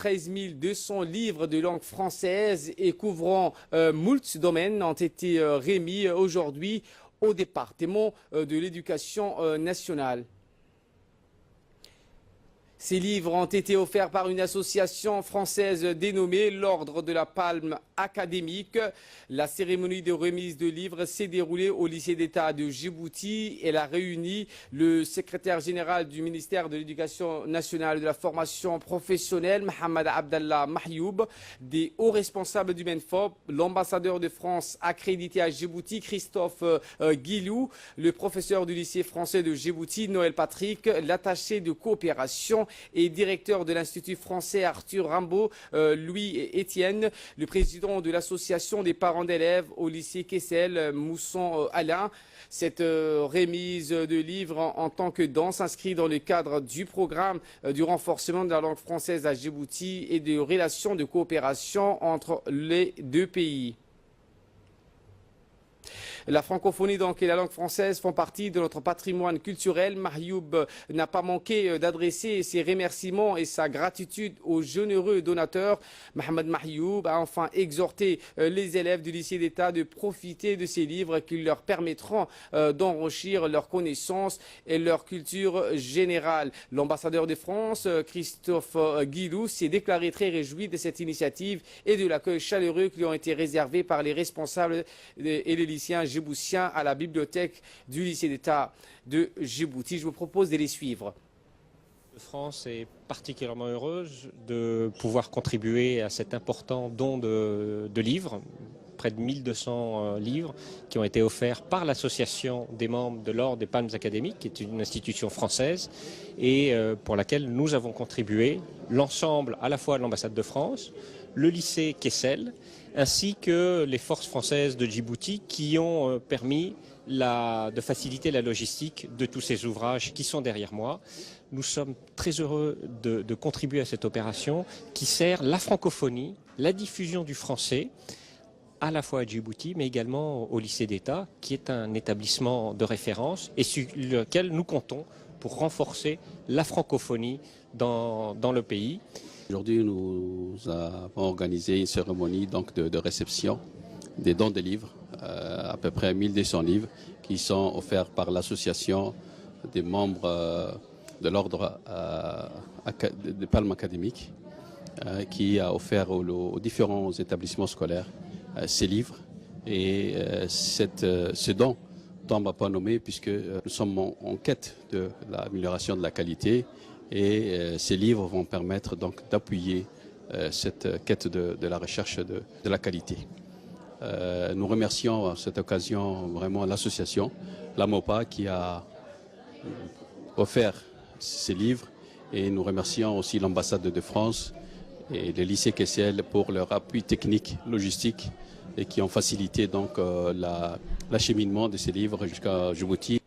13 200 livres de langue française et couvrant moult domaines ont été remis aujourd'hui au département de l'éducation nationale. Ces livres ont été offerts par une association française dénommée l'Ordre de la Palme académique. La cérémonie de remise de livres s'est déroulée au lycée d'État de Djibouti. Elle a réuni le secrétaire général du ministère de l'Éducation nationale et de la formation professionnelle, Mohamed Abdallah Mahyoub, des hauts responsables du MENFOP, l'ambassadeur de France accrédité à Djibouti, Christophe Guilou, le professeur du lycée français de Djibouti, Noël Patrick, l'attaché de coopération et directeur de l'Institut français Arthur Rimbaud, Louis Etienne, le président de l'association des parents d'élèves au lycée Kessel, Mousson Alain. Cette remise de livres en tant que don s'inscrit dans le cadre du programme du renforcement de la langue française à Djibouti et de relations de coopération entre les deux pays. La francophonie donc et la langue française font partie de notre patrimoine culturel. Mahyoub n'a pas manqué d'adresser ses remerciements et sa gratitude aux généreux donateurs. Mohamed Mahyoub a enfin exhorté les élèves du lycée d'État de profiter de ces livres qui leur permettront d'enrichir leurs connaissances et leur culture générale. L'ambassadeur de France, Christophe Guilou, s'est déclaré très réjoui de cette initiative et de l'accueil chaleureux qui lui ont été réservés par les responsables et les lycéens djiboutiens à la bibliothèque du lycée d'État de Djibouti. Je vous propose de les suivre. La France est particulièrement heureuse de pouvoir contribuer à cet important don de livres, près de 1200 livres qui ont été offerts par l'association des membres de l'Ordre des Palmes académiques, qui est une institution française et pour laquelle nous avons contribué, l'ensemble à la fois de l'ambassade de France, le lycée Kessel, ainsi que les forces françaises de Djibouti qui ont permis de faciliter la logistique de tous ces ouvrages qui sont derrière moi. Nous sommes très heureux de contribuer à cette opération qui sert la francophonie, la diffusion du français, à la fois à Djibouti, mais également au lycée d'État, qui est un établissement de référence et sur lequel nous comptons pour renforcer la francophonie dans le pays. Aujourd'hui, nous avons organisé une cérémonie donc, de réception des dons de livres, à peu près 1200 livres, qui sont offerts par l'association des membres de l'Ordre des Palmes académiques, qui a offert aux différents établissements scolaires ces livres. Et ce don tombe à point nommé puisque nous sommes en quête de l'amélioration de la qualité. Et ces livres vont permettre donc d'appuyer cette quête de la recherche de la qualité. Nous remercions à cette occasion vraiment l'association, la MOPA, qui a offert ces livres, et nous remercions aussi l'ambassade de France et le lycée Kessel pour leur appui technique, logistique, et qui ont facilité donc l'acheminement de ces livres jusqu'à Djibouti.